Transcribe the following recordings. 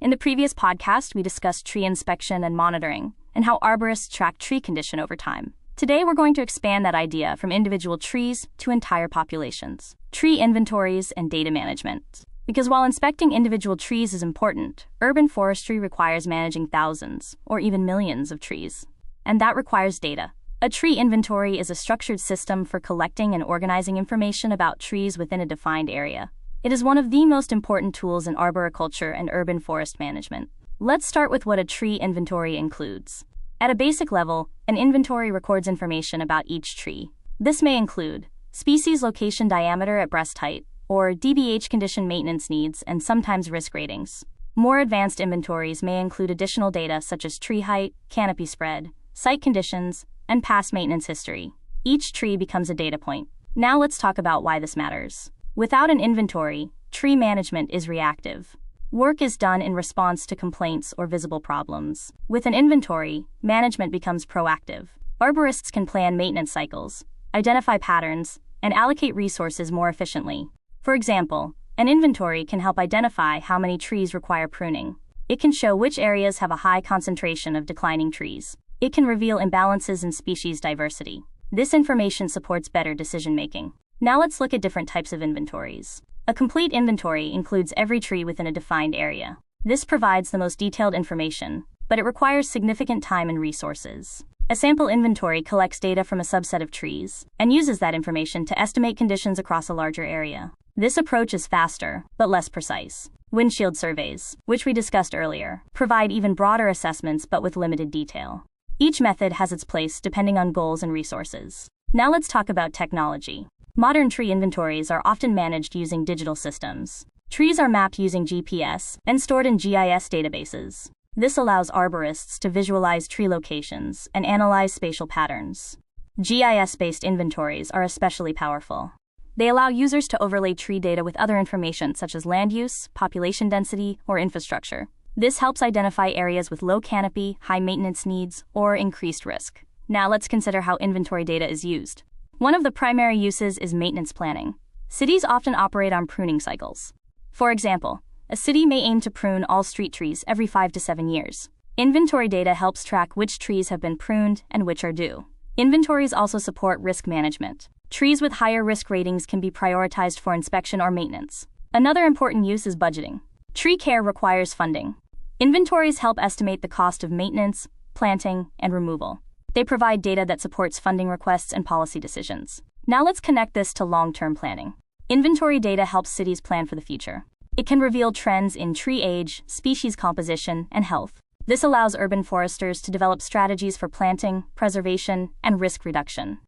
In the previous podcast, we discussed tree inspection and monitoring, and how arborists track tree condition over time. Today, we're going to expand that idea from individual trees to entire populations, tree inventories, and data management. Because while inspecting individual trees is important, urban forestry requires managing thousands, or even millions of trees. And that requires data. A tree inventory is a structured system for collecting and organizing information about trees within a defined area. It is one of the most important tools in arboriculture and urban forest management. Let's start with what a tree inventory includes. At a basic level, an inventory records information about each tree. This may include species, location, diameter at breast height, or DBH, condition, maintenance needs, and sometimes risk ratings. More advanced inventories may include additional data such as tree height, canopy spread, site conditions, and past maintenance history. Each tree becomes a data point. Now let's talk about why this matters. Without an inventory, tree management is reactive. Work is done in response to complaints or visible problems. With an inventory, management becomes proactive. Arborists can plan maintenance cycles, identify patterns, and allocate resources more efficiently. For example, an inventory can help identify how many trees require pruning. It can show which areas have a high concentration of declining trees. It can reveal imbalances in species diversity. This information supports better decision-making. Now let's look at different types of inventories. A complete inventory includes every tree within a defined area. This provides the most detailed information, but it requires significant time and resources. A sample inventory collects data from a subset of trees and uses that information to estimate conditions across a larger area. This approach is faster, but less precise. Windshield surveys, which we discussed earlier, provide even broader assessments but with limited detail. Each method has its place depending on goals and resources. Now let's talk about technology. Modern tree inventories are often managed using digital systems. Trees are mapped using GPS and stored in GIS databases. This allows arborists to visualize tree locations and analyze spatial patterns. GIS-based inventories are especially powerful. They allow users to overlay tree data with other information such as land use, population density, or infrastructure. This helps identify areas with low canopy, high maintenance needs, or increased risk. Now let's consider how inventory data is used. One of the primary uses is maintenance planning. Cities often operate on pruning cycles. For example, a city may aim to prune all street trees every 5 to 7 years. Inventory data helps track which trees have been pruned and which are due. Inventories also support risk management. Trees with higher risk ratings can be prioritized for inspection or maintenance. Another important use is budgeting. Tree care requires funding. Inventories help estimate the cost of maintenance, planting, and removal. They provide data that supports funding requests and policy decisions. Now let's connect this to long-term planning. Inventory data helps cities plan for the future. It can reveal trends in tree age, species composition, and health. This allows urban foresters to develop strategies for planting, preservation, and risk reduction.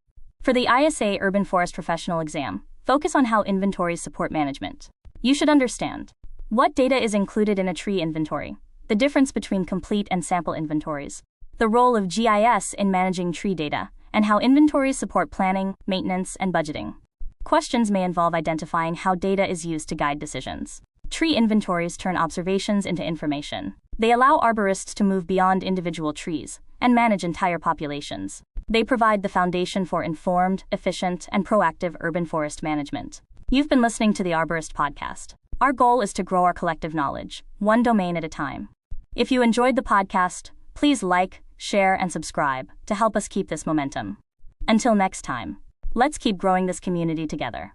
For the ISA Urban Forest Professional exam, focus on how inventories support management. You should understand what data is included in a tree inventory, the difference between complete and sample inventories, the role of GIS in managing tree data, and how inventories support planning, maintenance, and budgeting. Questions may involve identifying how data is used to guide decisions. Tree inventories turn observations into information. They allow arborists to move beyond individual trees and manage entire populations. They provide the foundation for informed, efficient, and proactive urban forest management. You've been listening to the Arborist-podcast. Our goal is to grow our collective knowledge, one domain at a time. If you enjoyed the podcast, please like, share, and subscribe to help us keep this momentum. Until next time, let's keep growing this community together.